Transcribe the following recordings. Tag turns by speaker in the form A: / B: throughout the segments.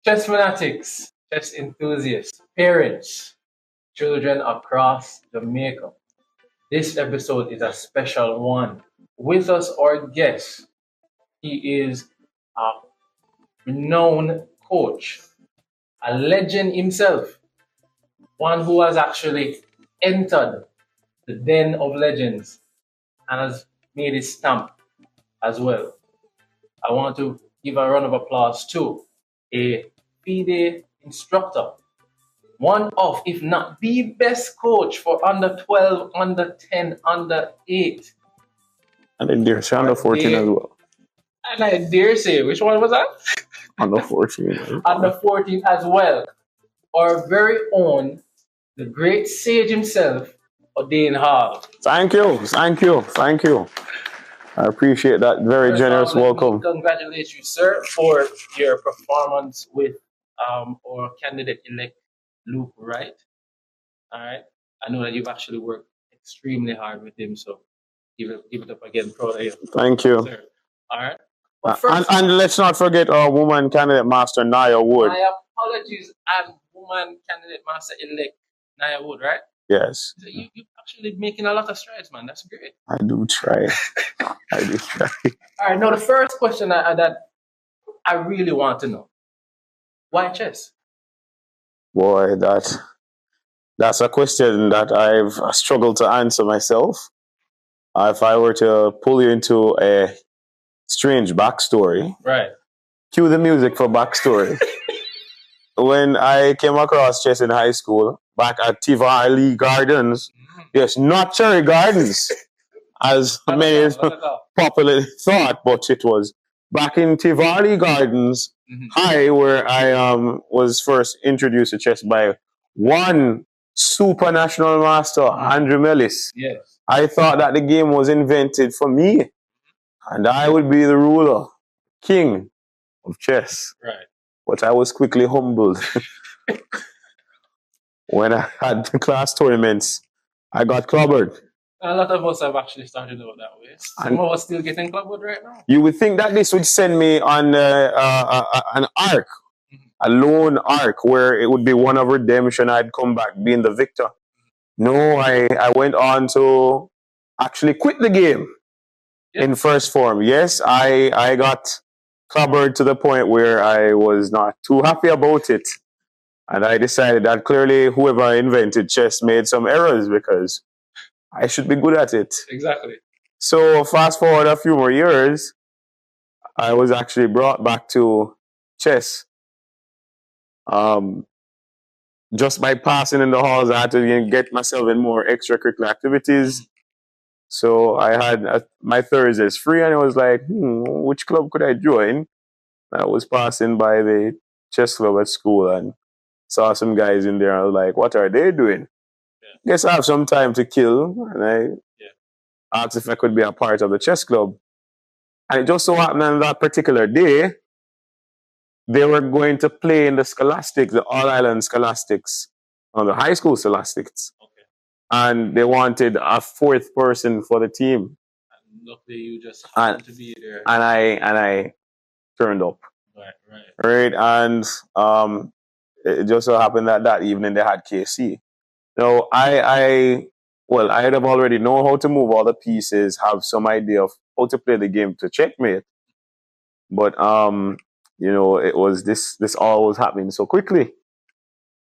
A: Chess fanatics, chess enthusiasts, parents, children across Jamaica. This episode is a special one. With us, our guest. He is a renowned coach, a legend himself, one who has actually entered the den of legends and has made his stamp as well. I want to give a round of applause to a FIDE instructor, one of, if not the best coach for under 12, under 10, under 8.
B: And then there's under 14 as well.
A: And I dare say, which one was that?
B: Under 14.
A: Under 14 as well. Our very own, the great sage himself, Odane Hall.
B: Thank you. I appreciate that very generous welcome.
A: Congratulate you, sir, for your performance with our candidate-elect Luke Wright. All right. I know that you've actually worked extremely hard with him, so give it up again. Proud of you.
B: Thank you.
A: Sir. All right.
B: And let's not forget our woman candidate master, Naya Wood.
A: My apologies, and woman candidate master elect Naya Wood, right?
B: Yes.
A: So you're actually making a lot of strides, man. That's great.
B: I do try.
A: All right. Now, the first question that I really want to know: why chess?
B: Boy, that's a question that I've struggled to answer myself. If I were to pull you into a strange backstory,
A: right?
B: Cue the music for backstory. When I came across chess in high school, back at Tivoli Gardens, yes, not Cherry Gardens, as many popularly thought, but it was back in Tivoli Gardens High, where I was first introduced to chess by one supranational master, Andrew Mellis.
A: Yes.
B: I thought that the game was invented for me, and I would be the ruler, king of chess.
A: Right.
B: But I was quickly humbled. When I had the class tournaments, I got clobbered.
A: A lot of us have actually started out that way. Some of us still getting clobbered right now.
B: You would think that this would send me on an arc, a lone arc, where it would be one of redemption. I'd come back being the victor. No, I went on to actually quit the game in first form. Yes, I got clobbered to the point where I was not too happy about it. And I decided that clearly whoever invented chess made some errors because I should be good at it.
A: Exactly.
B: So fast forward a few more years, I was actually brought back to chess. Just by passing in the halls, I had to get myself in more extracurricular activities. So I had my Thursdays free, and I was like, which club could I join? I was passing by the chess club at school and saw some guys in there. I was like, what are they doing? Yeah. Guess I have some time to kill. And I asked if I could be a part of the chess club. And it just so happened on that particular day, they were going to play in the Scholastics, the All Island Scholastics, on the high school Scholastics. Okay. And they wanted a fourth person for the team.
A: And luckily you just happened to be there.
B: And I turned up. Right. And it just so happened that evening they had KC. Now, I had have already known how to move all the pieces, have some idea of how to play the game to checkmate. But, it was this all was happening so quickly.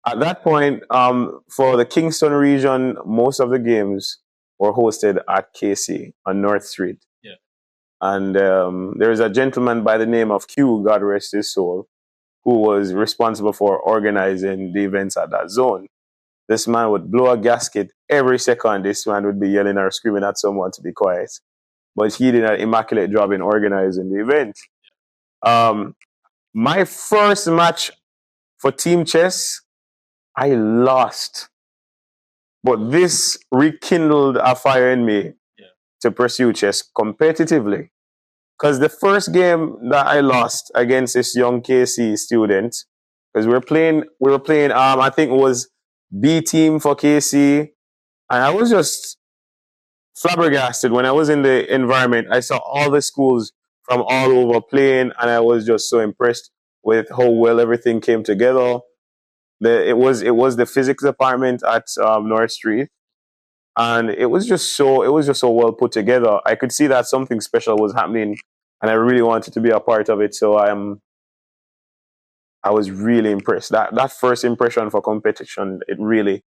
B: At that point, for the Kingston region, most of the games were hosted at KC on North Street. Yeah. And there is a gentleman by the name of Q, God rest his soul, who was responsible for organizing the events at that zone. This man would blow a gasket every second. This man would be yelling or screaming at someone to be quiet. But he did an immaculate job in organizing the event. My first match for team chess, I lost. But this rekindled a fire in me to pursue chess competitively. Because the first game that I lost against this young KC student, because we were playing, I think it was B team for KC, and I was just flabbergasted when I was in the environment. I saw all the schools from all over playing, and I was just so impressed with how well everything came together. It was the physics department at North Street, and it was just so well put together. I could see that something special was happening, and I really wanted to be a part of it. So I was really impressed. That first impression for competition, it really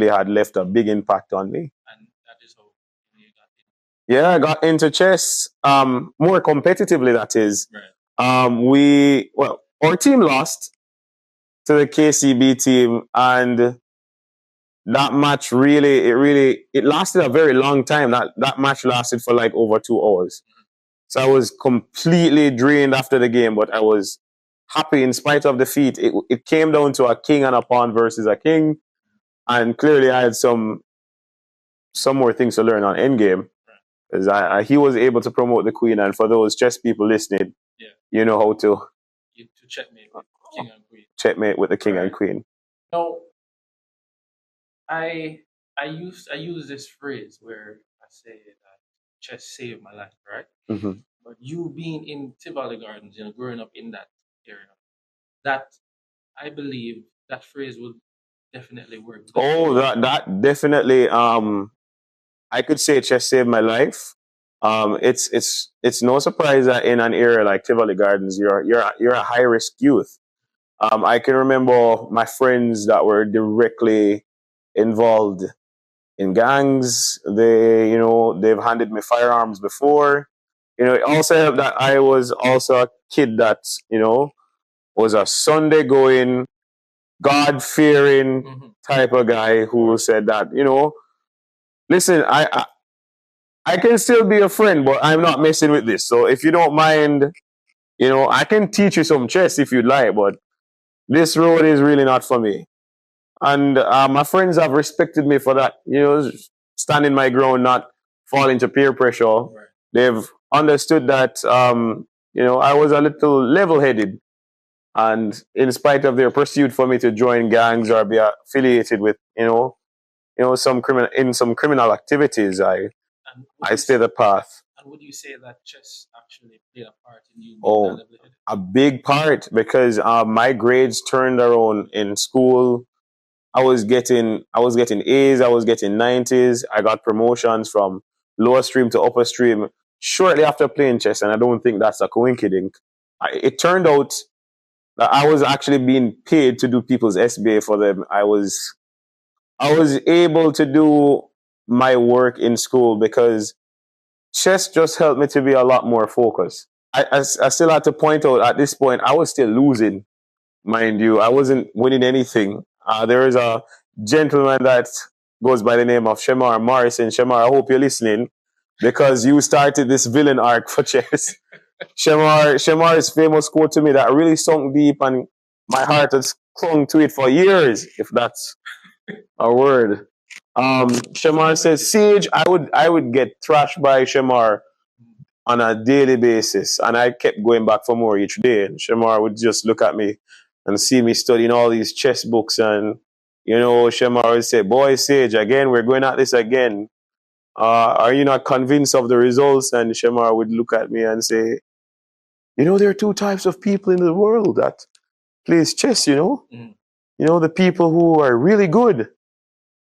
B: had left a big impact on me. And that is how you got in. Yeah, I got into chess more competitively. That is, our team lost to the KCB team, and that match it lasted a very long time. That match lasted for like over 2 hours. So I was completely drained after the game, but I was happy in spite of defeat. It came down to a king and a pawn versus a king, and clearly I had some more things to learn on endgame, because he was able to promote the queen. And for those chess people listening, you know how to checkmate with king and queen. Checkmate with the king and queen.
A: No, I use this phrase where I say that chess saved my life, right?
B: Mm-hmm.
A: But you being in Tivoli Gardens, growing up in that area, that I believe that phrase would definitely work.
B: Oh, that definitely. I could say chess saved my life. It's no surprise that in an area like Tivoli Gardens, you're a high risk youth. I can remember my friends that were directly involved in gangs. They've handed me firearms before. It also helped that I was also a kid that was a Sunday going, God fearing type of guy who said that listen, I can still be a friend, but I'm not messing with this. So if you don't mind, I can teach you some chess if you'd like, but this road is really not for me. And my friends have respected me for that, standing my ground, not falling to peer pressure. Right. They've understood that, I was a little level-headed. And in spite of their pursuit for me to join gangs or be affiliated with, some criminal activities, I stay the path.
A: And would you say that chess actually played a part in you being level-headed?
B: A big part, because my grades turned around in school. I was getting A's, I was getting 90s. I got promotions from lower stream to upper stream shortly after playing chess, and I don't think that's a coincidence. It turned out that I was actually being paid to do people's SBA for them. I was able to do my work in school because chess just helped me to be a lot more focused. I still had to point out at this point, I was still losing, mind you. I wasn't winning anything. There is a gentleman that goes by the name of Shemar Morrison. Shemar, I hope you're listening, because you started this villain arc for chess. Shemar's famous quote to me that really sunk deep, and my heart has clung to it for years, if that's a word. Shemar says, Sage, I would get thrashed by Shemar on a daily basis, and I kept going back for more each day. And Shemar would just look at me and see me studying all these chess books, and Shemar would say, "Boy, Sage, again, we're going at this again. Are you not convinced of the results?" And Shemar would look at me and say, there are two types of people in the world that plays chess, the people who are really good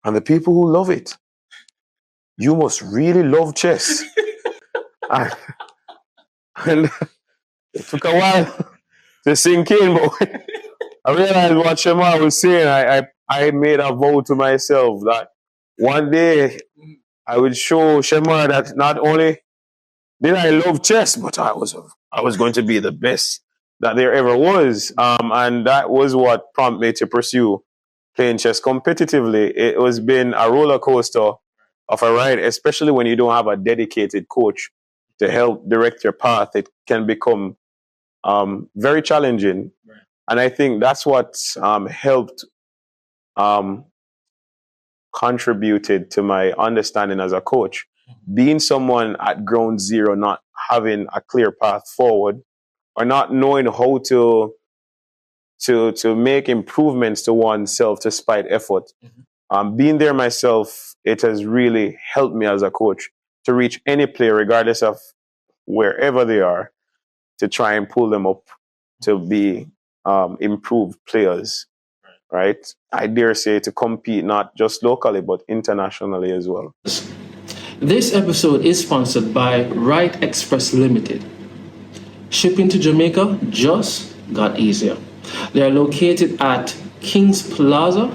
B: and the people who love it. You must really love chess. and it took a while to sink in, but I realized what Shemar was saying. I made a vow to myself that one day I would show Shemar that not only did I love chess, but I was going to be the best that there ever was. And that was what prompted me to pursue playing chess competitively. It has been a roller coaster of a ride, especially when you don't have a dedicated coach to help direct your path. It can become very challenging. Right. And I think that's what helped contributed to my understanding as a coach. Being someone at ground zero, not having a clear path forward, or not knowing how to make improvements to oneself despite effort. Being there myself, it has really helped me as a coach to reach any player, regardless of wherever they are, to try and pull them up to be improved players, right? I dare say to compete not just locally but internationally as well.
A: This episode is sponsored by Right Express Limited. Shipping to Jamaica just got easier. They are located at Kings Plaza.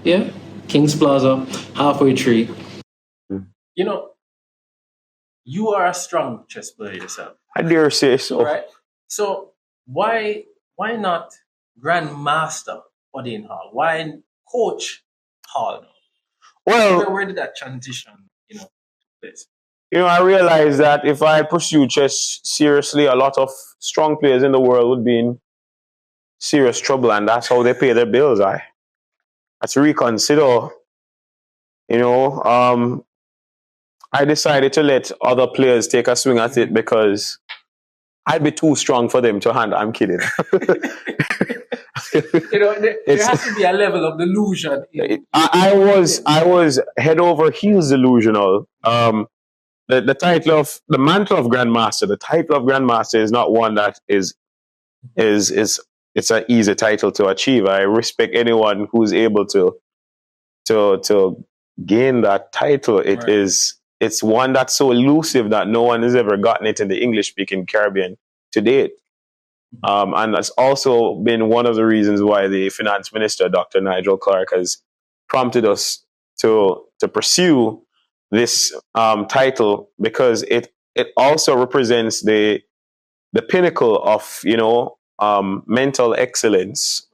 A: Yeah, Kings Plaza, halfway tree. You know, you are a strong chess player yourself.
B: I dare say so.
A: Right? So why not Grandmaster Odane Hall? Why Coach Hall?
B: Well,
A: where did that transition, place?
B: I realized that if I pursue chess seriously, a lot of strong players in the world would be in serious trouble, and that's how they pay their bills. I had to reconsider. I decided to let other players take a swing at it because I'd be too strong for them to handle. I'm kidding.
A: There has to be a level of delusion.
B: I was head over heels delusional. The title of the mantle of Grandmaster. The title of Grandmaster is not one that is it's an easy title to achieve. I respect anyone who's able to gain that title. It's one that's so elusive that no one has ever gotten it in the English-speaking Caribbean to date. And that's also been one of the reasons why the finance minister, Dr. Nigel Clark, has prompted us to pursue this title, because it also represents the pinnacle of mental excellence.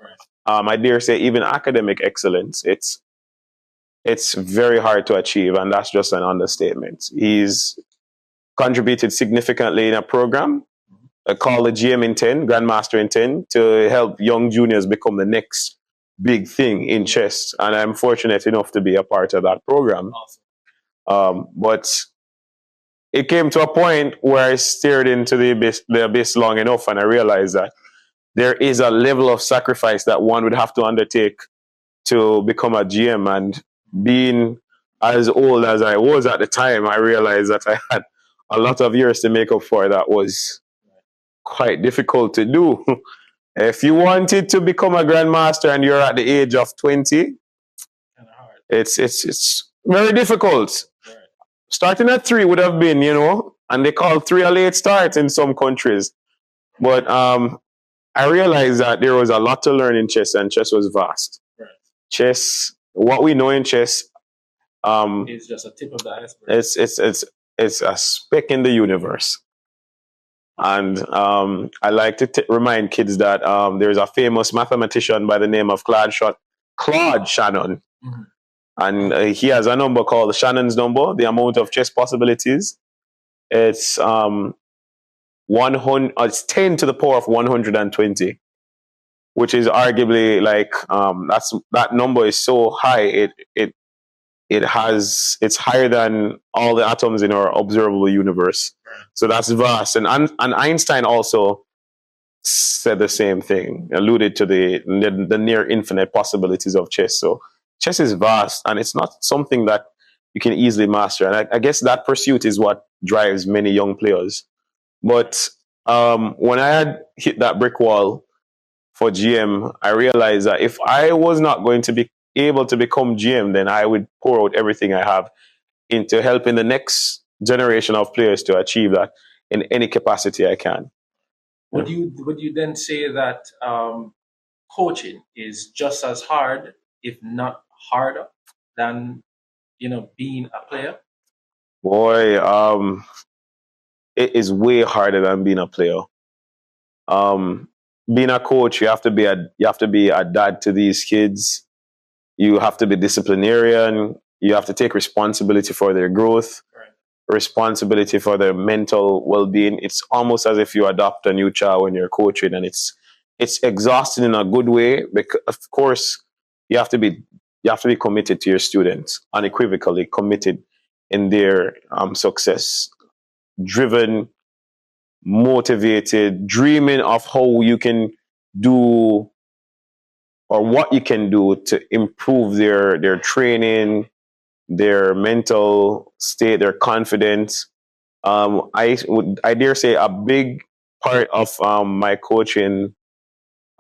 B: I dare say even academic excellence. It's very hard to achieve, and that's just an understatement. He's contributed significantly in a program called the GM in 10, Grandmaster in 10, to help young juniors become the next big thing in chess. And I'm fortunate enough to be a part of that program. Awesome. But it came to a point where I stared into the abyss long enough, and I realized that there is a level of sacrifice that one would have to undertake to become a GM. And being as old as I was at the time, I realized that I had a lot of years to make up for. That was quite difficult to do. If you wanted to become a grandmaster and you're at the age of 20, it's very difficult. Right. Starting at 3 would have been, and they call 3 a late start in some countries. But I realized that there was a lot to learn in chess, and chess was vast. Right. Chess, what we know in chess,
A: it's just a tip of the iceberg.
B: It's a speck in the universe. And I like to remind kids that there's a famous mathematician by the name of Claude Shannon. Mm-hmm. And he has a number called Shannon's number, the amount of chess possibilities. It's it's 10 to the power of 120, which is arguably like that number is so high it's higher than all the atoms in our observable universe. So that's vast. And Einstein also said the same thing, alluded to the near infinite possibilities of chess. So chess is vast, and it's not something that you can easily master. And I guess that pursuit is what drives many young players. But when I had hit that brick wall for GM, I realized that if I was not going to be able to become GM, then I would pour out everything I have into helping the next generation of players to achieve that in any capacity I can.
A: Would you then say that coaching is just as hard, if not harder, than being a player?
B: Boy, it is way harder than being a player. Being a coach, you have to be a dad to these kids. You have to be disciplinarian. You have to take responsibility for their growth, responsibility for their mental well-being. It's almost as if you adopt a new child when you're coaching, and it's exhausting in a good way. Because of course, you have to be committed to your students, unequivocally committed in their success, driven, motivated, dreaming of how you can do or what you can do to improve their training, their mental state, their confidence. I dare say a big part of my coaching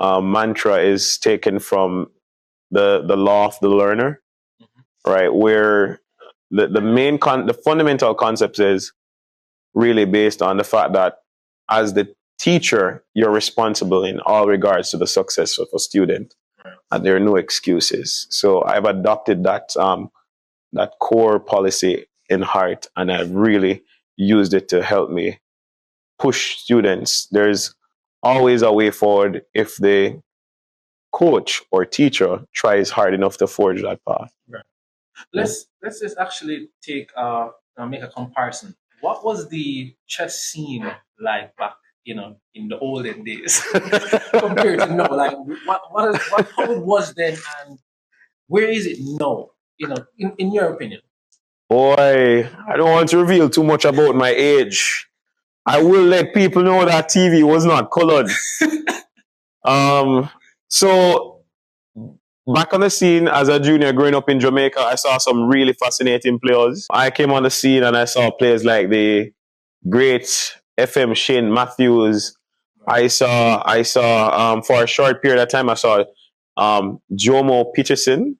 B: mantra is taken from the law of the learner, right? Where the fundamental concept is really based on the fact that as the teacher, you're responsible in all regards to the success of a student, and there are no excuses. So I've adopted that core policy in heart, and I've really used it to help me push students. There's always a way forward if the coach or teacher tries hard enough to forge that path.
A: Right. Let's just actually make a comparison. What was the chess scene like back, in the olden days compared to now? Like how it was then, and where is it now? In your opinion.
B: Boy, I don't want to reveal too much about my age. I will let people know that TV was not colored. So back on the scene as a junior growing up in Jamaica, I saw some really fascinating players. I came on the scene and I saw players like the great FM Shane Matthews. I saw for a short period of time, I saw Jomo Peterson.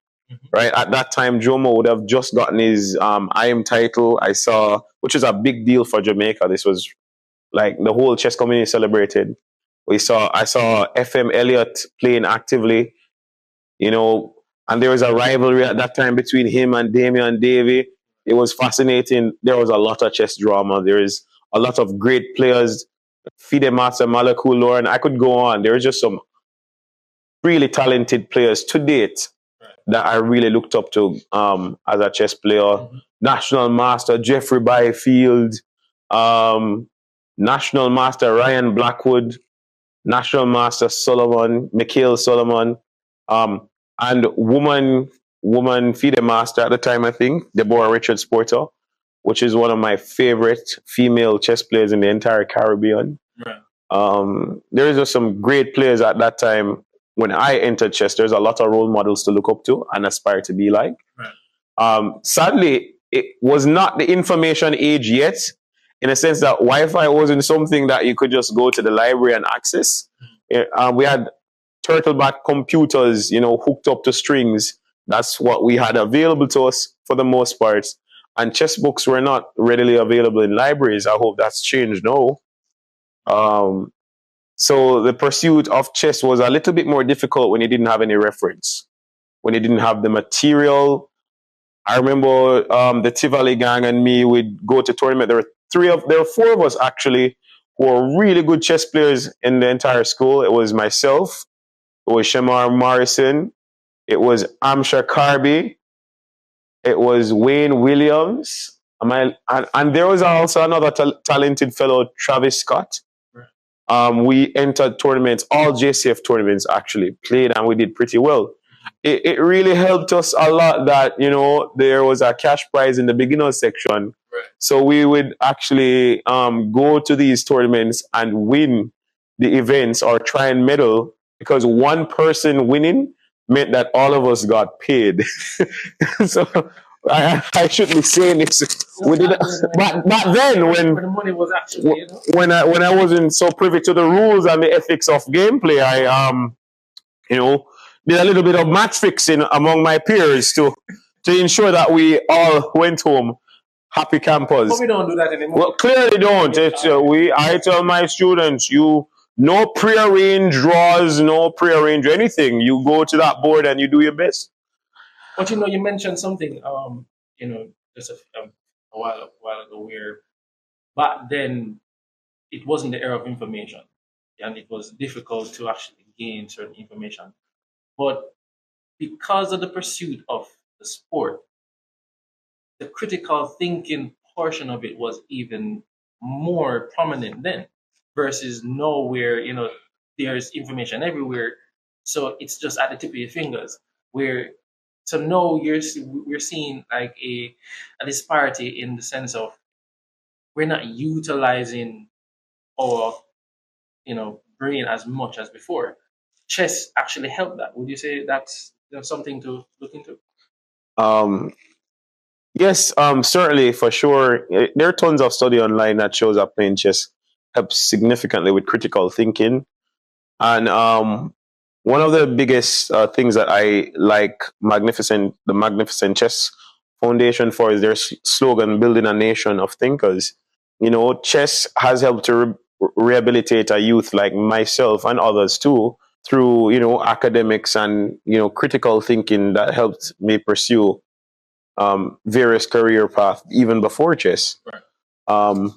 B: Right at that time, Jomo would have just gotten his IM title. Which was a big deal for Jamaica. This was like the whole chess community celebrated. I saw FM Elliott playing actively, and there was a rivalry at that time between him and Damian Davey. It was fascinating. There was a lot of chess drama. There is a lot of great players. Fide Mata, Malaku Lauren. I could go on. There are just some really talented players to date that I really looked up to as a chess player. Mm-hmm. National Master Jeffrey Byfield, National Master Ryan Blackwood, National Master Mikhail Solomon, and woman FIDE Master at the time, I think, Deborah Richards Porter, which is one of my favorite female chess players in the entire Caribbean. Right. There is just some great players at that time. When I entered chess, there's a lot of role models to look up to and aspire to be like. Right. Sadly, it was not the information age yet, in a sense that Wi-Fi wasn't something that you could just go to the library and access. We had turtleback computers, hooked up to strings. That's what we had available to us for the most part. And chess books were not readily available in libraries. I hope that's changed now. So the pursuit of chess was a little bit more difficult when you didn't have any reference, when you didn't have the material. I remember the Tivoli gang and me would go to tournament. There were four of us actually who were really good chess players in the entire school. It was myself, it was Shamar Morrison, it was Amsha Carby, it was Wayne Williams, and there was also another talented fellow, Travis Scott. We entered tournaments, all JCF tournaments actually, played, and we did pretty well. It really helped us a lot that, there was a cash prize in the beginner section. Right. So we would actually go to these tournaments and win the events or try and medal, because one person winning meant that all of us got paid. So I shouldn't be saying this. We did, but back then, when the money was actually, when I wasn't so privy to the rules and the ethics of gameplay, I did a little bit of match fixing among my peers to ensure that we all went home happy campers. But we don't do that anymore. Well, clearly don't. I tell my students, no prearranged draws, no prearranged anything. You go to that board and you do your best. But you mentioned something, just a while ago, where back then it wasn't the era of information, and it was difficult to actually gain certain information. But because of the pursuit of the sport, the critical thinking portion of it was even more prominent then, versus now where there's information everywhere, so it's just at the tip of your fingers. So now we're seeing like a disparity in the sense of we're not utilizing our brain as much as before. Chess actually helped that. Would you say that's something to look into? Yes, certainly, for sure. There are tons of study online that shows that playing chess helps significantly with critical thinking. And one of the biggest things that I like the Magnificent Chess Foundation for is their slogan, "Building a Nation of Thinkers." Chess has helped to rehabilitate a youth like myself and others too through academics and critical thinking that helped me pursue various career paths even before chess.
A: Right.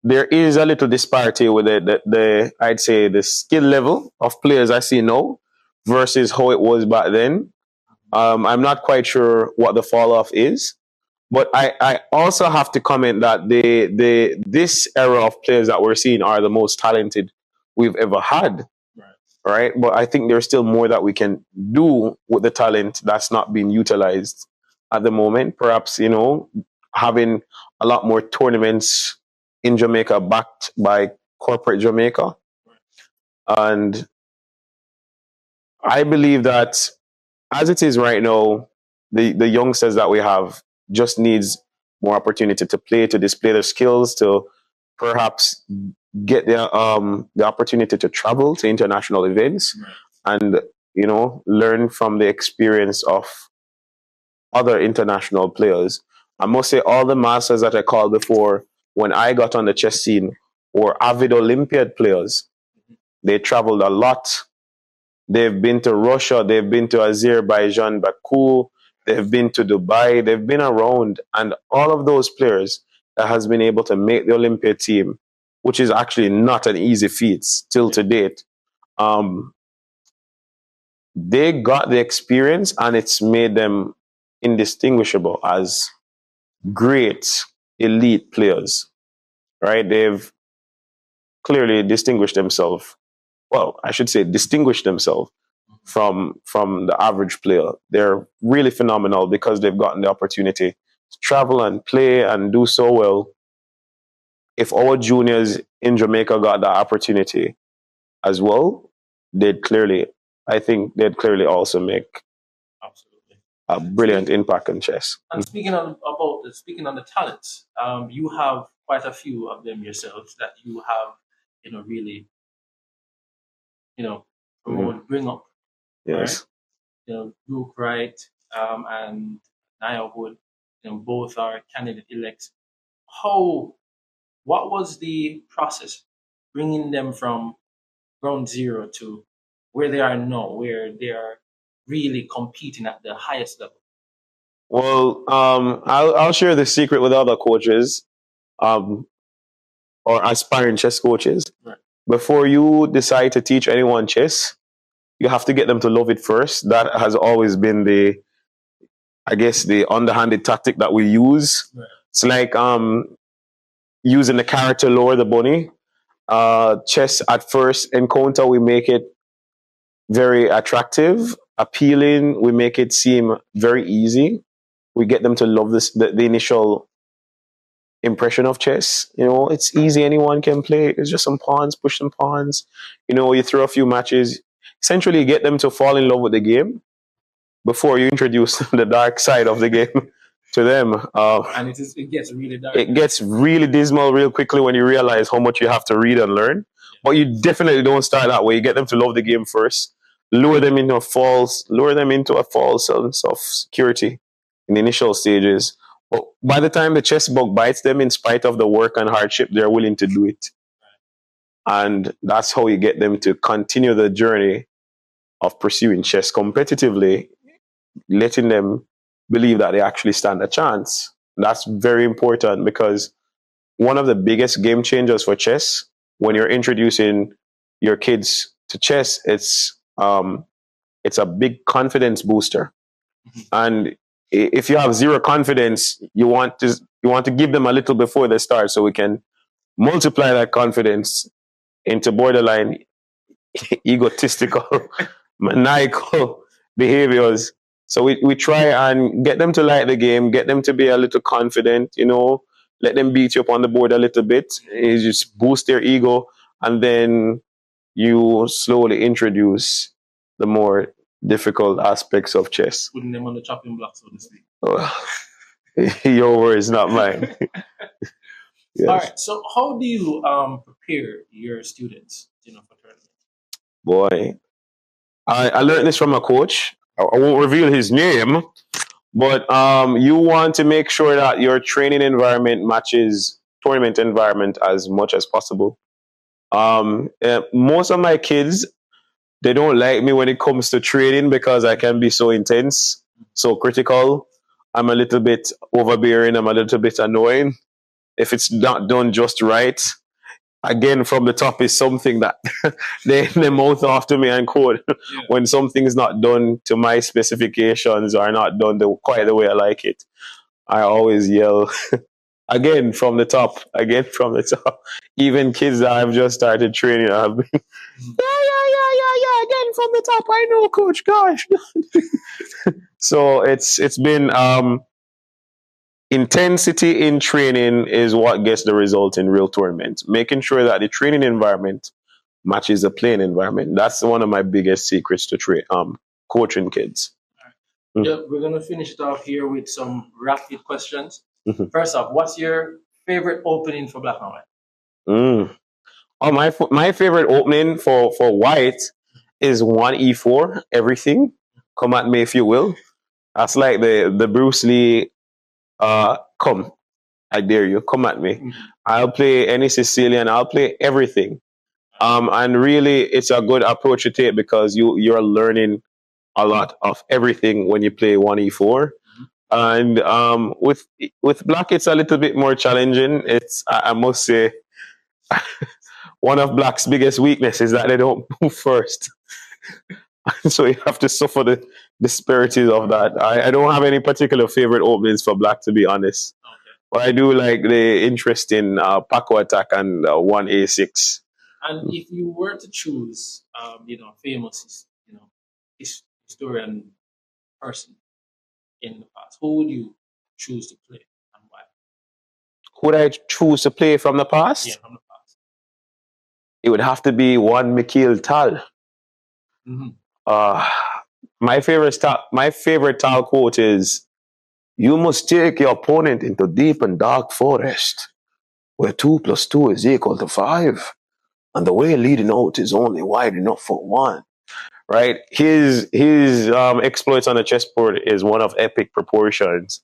B: There is a little disparity with the I'd say the skill level of players I see now versus how it was back then. I'm not quite sure what the fall off is, but I also have to comment that this era of players that we're seeing are the most talented we've ever had. Right. But I think there's still more that we can do with the talent that's not being utilized at the moment. Perhaps, having a lot more tournaments in Jamaica backed by corporate Jamaica. And I believe that as it is right now, the youngsters that we have just needs more opportunity to play, to display their skills, to perhaps get the opportunity to travel to international events and learn from the experience of other international players. I must say all the masters that I called before when I got on the chess scene were avid Olympiad players. They traveled a lot. They've been to Russia, they've been to Azerbaijan, Baku, they've been to Dubai, they've been around, and all of those players that has been able to make the Olympiad team, which is actually not an easy feat still to date. They got the experience and it's made them indistinguishable as great elite players, right? They've clearly distinguished themselves. Well, I should say distinguished themselves from the average player. They're really phenomenal because they've gotten the opportunity to travel and play and do so well. If our juniors in Jamaica got that opportunity as well, I think they'd clearly also make
A: Absolutely
B: a brilliant impact on chess.
A: And speaking on the talents, you have quite a few of them yourselves that you have, really, bring up.
B: Yes.
A: Right? Luke Wright and Nia Wood, both are candidate elects. What was the process bringing them from ground zero to where they are now, where they are really competing at the highest level?
B: Well, I'll share the secret with other coaches, or aspiring chess coaches.
A: Right.
B: Before you decide to teach anyone chess, you have to get them to love it first. That has always been the underhanded tactic that we use. Right. It's like using the carrot to lure the bunny. Chess at first encounter, we make it very attractive, appealing. We make it seem very easy. We get them to love the initial impression of chess. It's easy. Anyone can play. It's just some pawns, push some pawns. You throw a few matches. Essentially, you get them to fall in love with the game before you introduce the dark side of the game to them.
A: And it gets really dark.
B: It gets really dismal real quickly when you realize how much you have to read and learn. But you definitely don't start that way. You get them to love the game first. Lure them into a false sense of security in the initial stages. But by the time the chess bug bites them, in spite of the work and hardship, they're willing to do it. And that's how you get them to continue the journey of pursuing chess competitively, letting them believe that they actually stand a chance. That's very important because one of the biggest game changers for chess, when you're introducing your kids to chess, it's a big confidence booster. And if you have zero confidence, you want to give them a little before they start so we can multiply that confidence into borderline egotistical, maniacal behaviors. So we try and get them to like the game, get them to be a little confident, let them beat you up on the board a little bit. You just boost their ego, and then you slowly introduce the more difficult aspects of chess.
A: Putting them on the chopping block, so to speak.
B: Your words, not mine.
A: Yes. All right. So, how do you prepare your students, for tournaments?
B: Boy, I learned this from a coach. I won't reveal his name, but you want to make sure that your training environment matches tournament environment as much as possible. Most of my kids, they don't like me when it comes to training because I can be so intense, so critical. I'm a little bit overbearing. I'm a little bit annoying if it's not done just right. Again, from the top is something that they mouth off to me and quote when something is not done to my specifications or not done quite the way I like it. I always yell again from the top, again from the top. Even kids that I've just started training have been, yeah, again from the top. I know, coach, gosh. So it's been intensity in training is what gets the result in real tournaments. Making sure that the training environment matches the playing environment. That's one of my biggest secrets to coaching kids.
A: Yeah, we're gonna finish it off here with some rapid questions.
B: Mhm.
A: First off, what's your favorite opening for Black and White?
B: Oh, my favorite opening for white is 1e4. Everything, come at me if you will. That's like the Bruce Lee. Come, I dare you. Come at me. I'll play any Sicilian. I'll play everything. And really, it's a good approach to take because you're learning a lot of everything when you play 1e4. And with black, it's a little bit more challenging. It's I must say one of black's biggest weaknesses is that they don't move first. So you have to suffer the disparities of that. I don't have any particular favorite openings for black, to be honest. But I do like the interest in Paco attack and 1a6.
A: And if you were to choose, famous, historian person in the past, who would you choose to play and why?
B: Who would I choose to play from the past?
A: Yeah, from the past.
B: It would have to be one Mikhail Tal.
A: Mm-hmm.
B: My favorite Tal quote is, "You must take your opponent into deep and dark forest, where 2 + 2 is equal to 5, and the way leading out is only wide enough for one." Right? His exploits on the chessboard is one of epic proportions,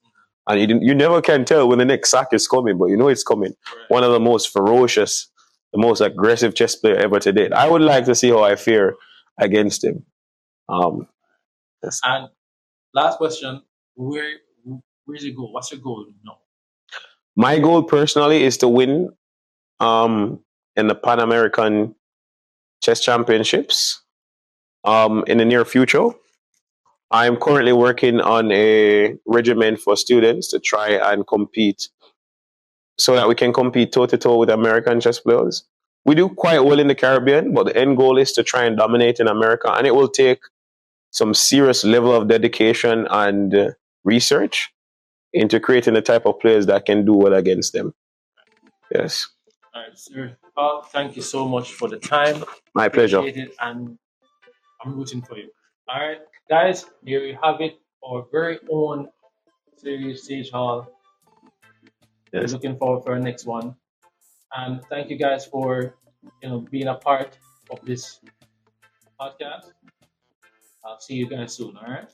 B: and you never can tell when the next sack is coming, but you know it's coming. Right. One of the most ferocious, the most aggressive chess player ever to date. I would like to see how I fare against him.
A: Yes. And last question: where's your goal? What's your goal now?
B: My goal personally is to win in the Pan American Chess Championships in the near future. I'm currently working on a regimen for students to try and compete so that we can compete toe to toe with American chess players. We do quite well in the Caribbean, but the end goal is to try and dominate in America. And it will take some serious level of dedication and research into creating the type of players that can do well against them. Yes.
A: All right, sir. Well, thank you so much for the time.
B: My pleasure.
A: Appreciate it, and I'm rooting for you. All right, guys, here you have it, our very own Series Sage Hall. Yes. We're looking forward for our next one. And thank you guys for being a part of this podcast. I'll see you guys soon, all right?